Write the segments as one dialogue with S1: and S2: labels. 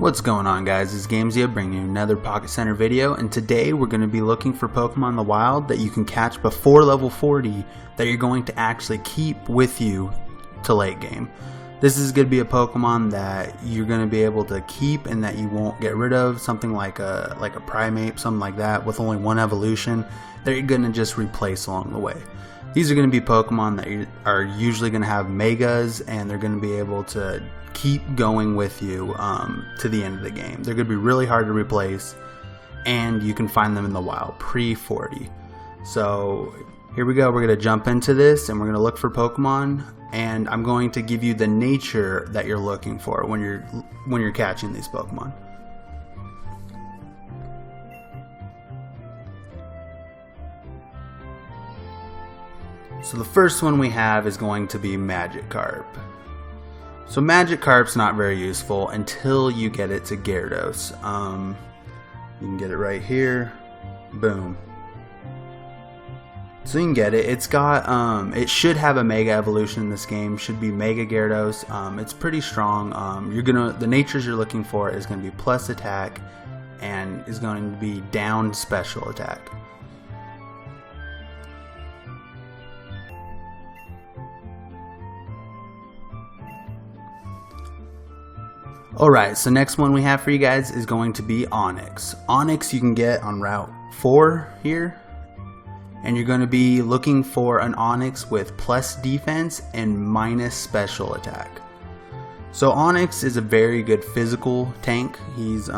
S1: What's going on, guys? It's Gamezia bringing you another Pocket Center video, and today we're going to be looking for Pokemon in the wild that you can catch before level 40 that you're going to actually keep with you to late game. This is going to be a Pokemon that you're going to be able to keep and that you won't get rid of, something like a Primeape, something like that, with only one evolution that you're going to just replace along the way. These are going to be Pokemon that are usually going to have Megas, and they're going to be able to keep going with you to the end of the game. They're going to be really hard to replace, and you can find them in the wild pre-40. So here we go. We're going to jump into this, and we're going to look for Pokemon, and I'm going to give you the nature that you're looking for when you're catching these Pokemon. So the first one we have is going to be Magikarp. So Magikarp's not very useful until you get it to Gyarados. You can get it right here. Boom. So you can get it. It's got it should have a Mega evolution in this game. Should be Mega Gyarados. It's pretty strong. The natures you're looking for is going to be plus attack and is going to be down special attack. Alright, so next one we have for you guys is going to be Onix. Onix you can get on Route 4 here. And you're going to be looking for an Onix with plus defense and minus special attack. So Onix is a very good physical tank. He's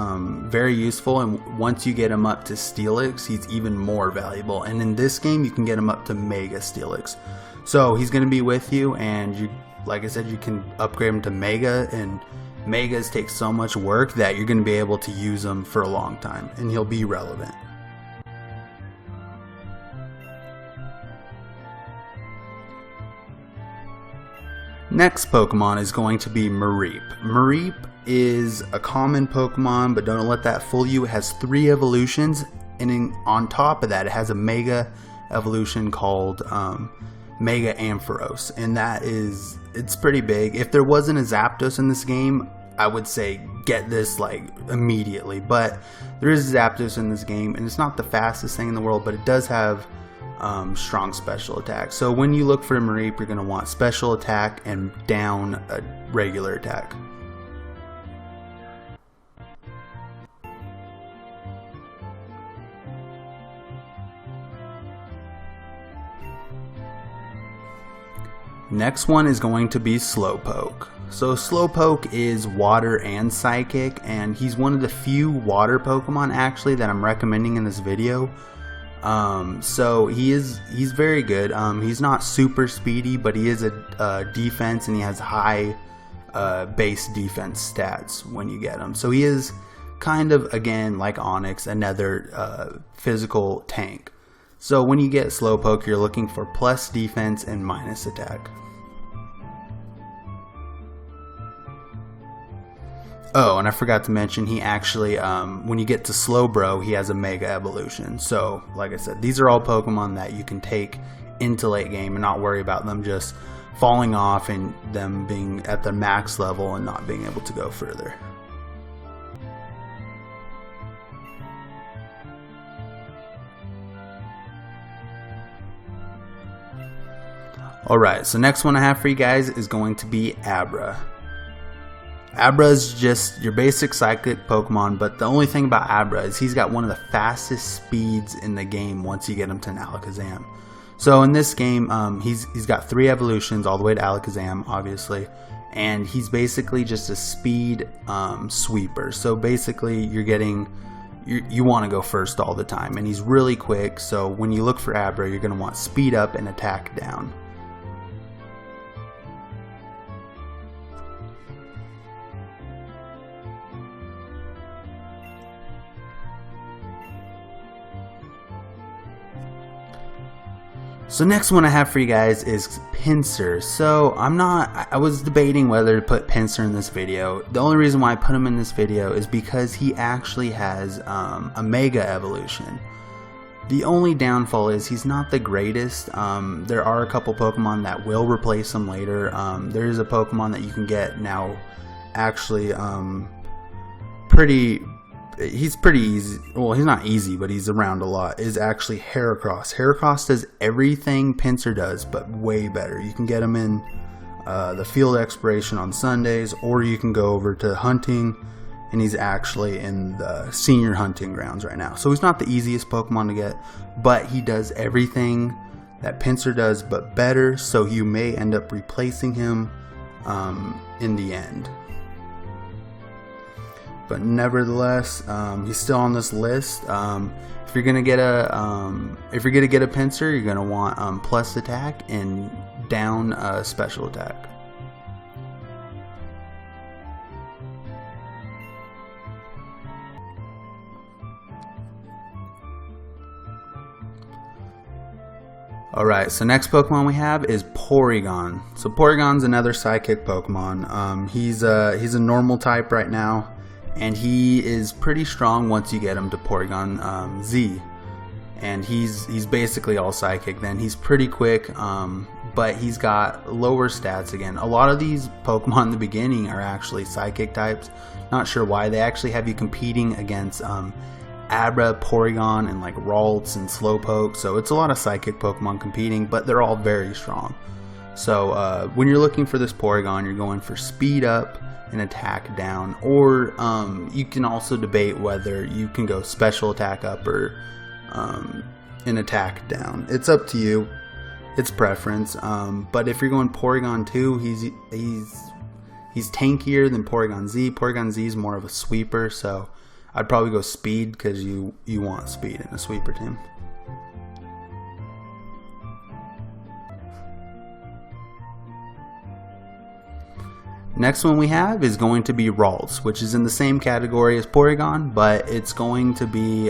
S1: very useful, and once you get him up to Steelix, he's even more valuable. And in this game, you can get him up to Mega Steelix. So he's going to be with you, and like I said, you can upgrade him to Mega, and Megas take so much work that you're going to be able to use them for a long time, and he'll be relevant. Next Pokemon is going to be Mareep. Mareep is a common Pokemon, but don't let that fool you. It has 3 evolutions, and on top of that, it has a Mega evolution called Mega Ampharos, and it's pretty big. If there wasn't a Zapdos in this game, I would say get this like immediately, but there is a Zapdos in this game, and it's not the fastest thing in the world, but it does have strong special attack. So when you look for a Mareep, you're going to want special attack and down a regular attack. Next one is going to be Slowpoke. So Slowpoke is water and psychic, and he's one of the few water Pokemon actually that I'm recommending in this video. So he's very good. He's not super speedy, but he is a defense, and he has high base defense stats when you get him. So he is kind of, again, like Onix, another physical tank. So when you get Slowpoke, you're looking for plus defense and minus attack. Oh, and I forgot to mention, he actually, when you get to Slowbro, he has a Mega evolution. So, like I said, these are all Pokemon that you can take into late game and not worry about them just falling off and them being at their max level and not being able to go further. Alright, so next one I have for you guys is going to be Abra. Abra is just your basic psychic Pokemon, but the only thing about Abra is he's got one of the fastest speeds in the game once you get him to an Alakazam. So in this game, he's got 3 evolutions all the way to Alakazam, obviously, and he's basically just a speed sweeper. So basically, you want to go first all the time, and he's really quick. So when you look for Abra, you're going to want speed up and attack down. So next one I have for you guys is Pinsir. So I was debating whether to put Pinsir in this video. The only reason why I put him in this video is because he actually has a Mega evolution. The only downfall is he's not the greatest. There are a couple Pokemon that will replace him later. There is a Pokemon that you can get now, actually, he's pretty easy. Well, he's not easy, but he's around a lot. Is actually Heracross. Heracross does everything Pinsir does, but way better. You can get him in the field exploration on Sundays, or you can go over to hunting, and he's actually in the senior hunting grounds right now. So he's not the easiest Pokemon to get, but he does everything that Pinsir does, but better. So you may end up replacing him in the end. But nevertheless, he's still on this list. If you're gonna get a Pinsir, you're gonna want plus attack and down special attack. Alright, so next Pokemon we have is Porygon. So Porygon's another Psychic Pokemon. He's a normal type right now, and he is pretty strong once you get him to Porygon Z. And he's basically all Psychic then. He's pretty quick, but he's got lower stats again. A lot of these Pokemon in the beginning are actually Psychic types. Not sure why. They actually have you competing against Abra, Porygon, and like Ralts and Slowpoke. So it's a lot of Psychic Pokemon competing, but they're all very strong. So when you're looking for this Porygon, you're going for speed up and attack down, or you can also debate whether you can go special attack up or an attack down. It's up to you. It's preference. But if you're going Porygon 2, he's tankier than Porygon Z. Porygon Z is more of a sweeper, so I'd probably go speed because you want speed in a sweeper team. Next one we have is going to be Ralts, which is in the same category as Porygon, but it's going to be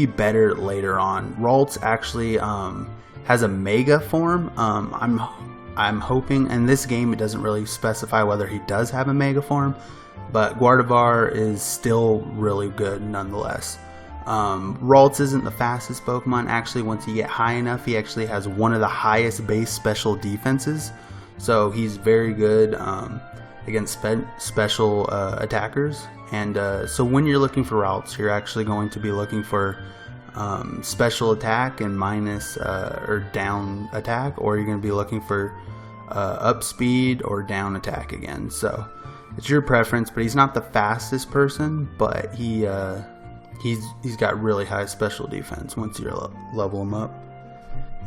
S1: better later on. Ralts actually has a Mega form. I'm hoping, in this game it doesn't really specify whether he does have a Mega form, but Gardevoir is still really good nonetheless. Ralts isn't the fastest Pokemon. Actually, once you get high enough, he actually has one of the highest base special defenses. So he's very good against special attackers. And so when you're looking for Ralts, you're actually going to be looking for special attack and minus or down attack, or you're going to be looking for up speed or down attack again. So it's your preference, but he's not the fastest person, but he's got really high special defense once you level him up.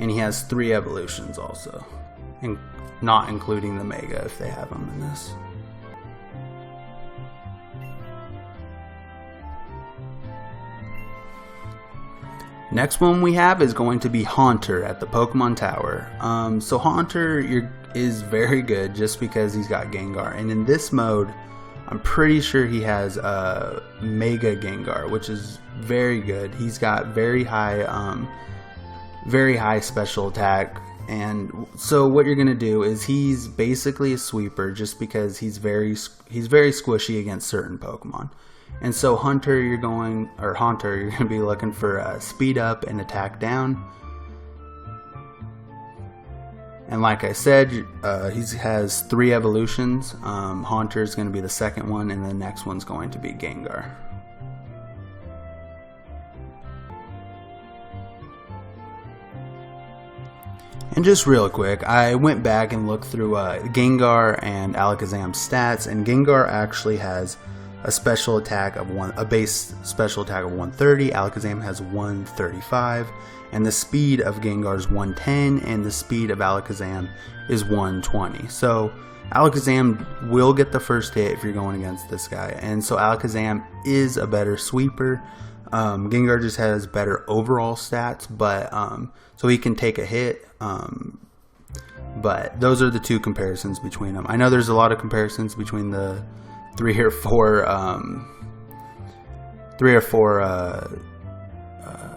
S1: And he has 3 evolutions also, and not including the Mega if they have them in this. Next one we have is going to be Haunter at the Pokemon Tower. So Haunter is very good just because he's got Gengar, and in this mode I'm pretty sure he has Mega Gengar, which is very good. He's got very high special attack, and so what you're gonna do is he's basically a sweeper just because he's very squishy against certain Pokemon. And so Haunter, you're gonna be looking for speed up and attack down. And like I said, he has 3 evolutions. Haunter is going to be the second one, and the next one's going to be Gengar. And just real quick, I went back and looked through Gengar and Alakazam's stats, and Gengar actually has a special attack of a base special attack of 130. Alakazam has 135, and the speed of Gengar is 110, and the speed of Alakazam is 120. So Alakazam will get the first hit if you're going against this guy, and so Alakazam is a better sweeper. Gengar just has better overall stats, but so he can take a hit. But those are the 2 comparisons between them. I know there's a lot of comparisons between the 3 or 4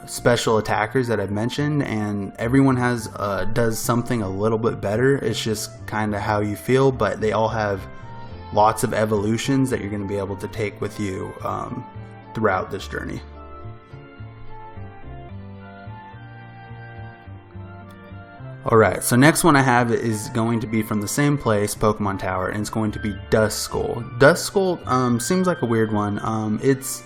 S1: special attackers that I've mentioned, and everyone has does something a little bit better. It's just kind of how you feel, but they all have lots of evolutions that you're going to be able to take with you throughout this journey. Alright, so next one I have is going to be from the same place, Pokemon Tower, and it's going to be Duskull. Duskull seems like a weird one. It's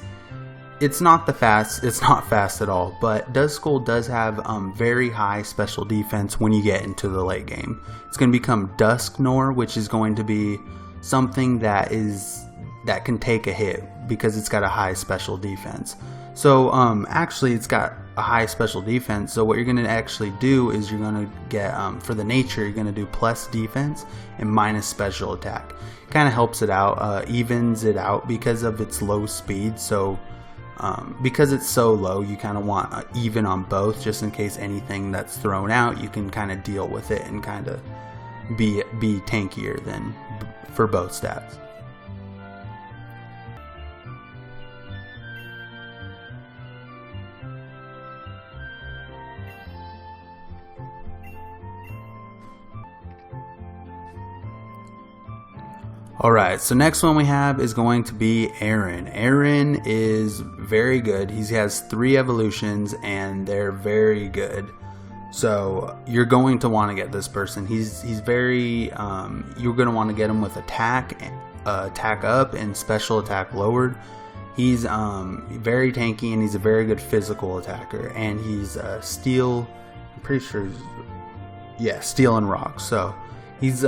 S1: not fast at all, but Duskull does have very high special defense when you get into the late game. It's going to become Dusknoir, which is going to be something that can take a hit because it's got a high special defense. So actually it's got a high special defense, so what you're going to actually do is you're going to get for the nature, you're going to do plus defense and minus special attack. Kind of helps it out, evens it out because of its low speed. So because it's so low, you kind of want even on both, just in case anything that's thrown out, you can kind of deal with it and kind of be tankier than for both stats. Alright, so next one we have is going to be Aron. Aron is very good. He has 3 evolutions and they're very good. So you're going to want to get this person. He's very, you're going to want to get him with attack up and special attack lowered. He's very tanky and he's a very good physical attacker. And he's steel, I'm pretty sure, yeah, steel and rock. So he's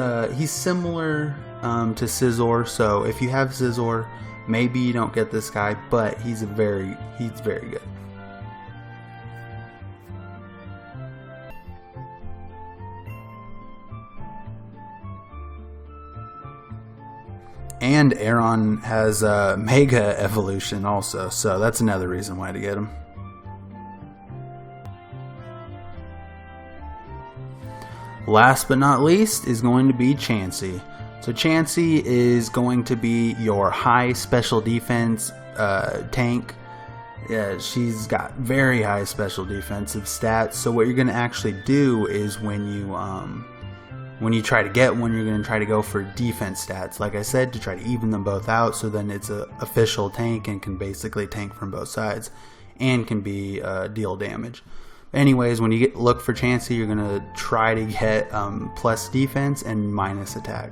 S1: similar to Scizor, so if you have Scizor, maybe you don't get this guy, but he's very good. And Aron has a Mega Evolution also, so that's another reason why to get him. Last but not least is going to be Chansey. So Chansey is going to be your high special defense tank. Yeah, she's got very high special defensive stats. So what you're going to actually do is when you try to get one, you're going to try to go for defense stats. Like I said, to try to even them both out, so then it's an official tank and can basically tank from both sides and can be deal damage. Anyways, when you look for Chansey, you're going to try to get plus defense and minus attack.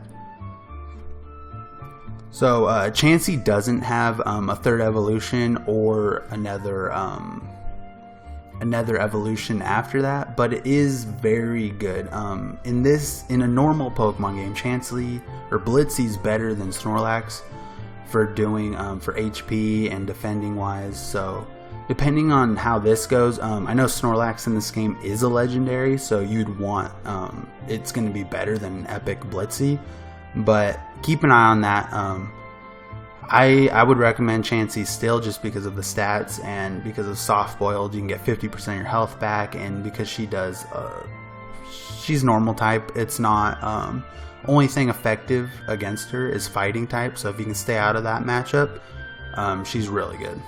S1: So Chansey doesn't have a third evolution or another evolution after that, but it is very good. In a normal Pokemon game, Chansey or Blitzy's better than Snorlax for doing for HP and defending wise. So depending on how this goes, I know Snorlax in this game is a legendary, so you'd want it's going to be better than Epic Blitzy. But keep an eye on that. I would recommend Chansey still, just because of the stats and because of soft boiled, you can get 50% of your health back, and because she does, she's normal type. It's not only thing effective against her is fighting type. So if you can stay out of that matchup, she's really good.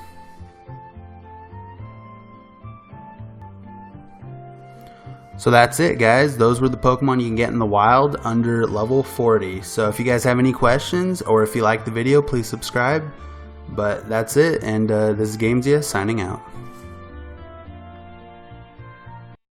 S1: So that's it, guys. Those were the Pokemon you can get in the wild under level 40. So if you guys have any questions or if you like the video, please subscribe. But that's it, and this is Gamezia signing out.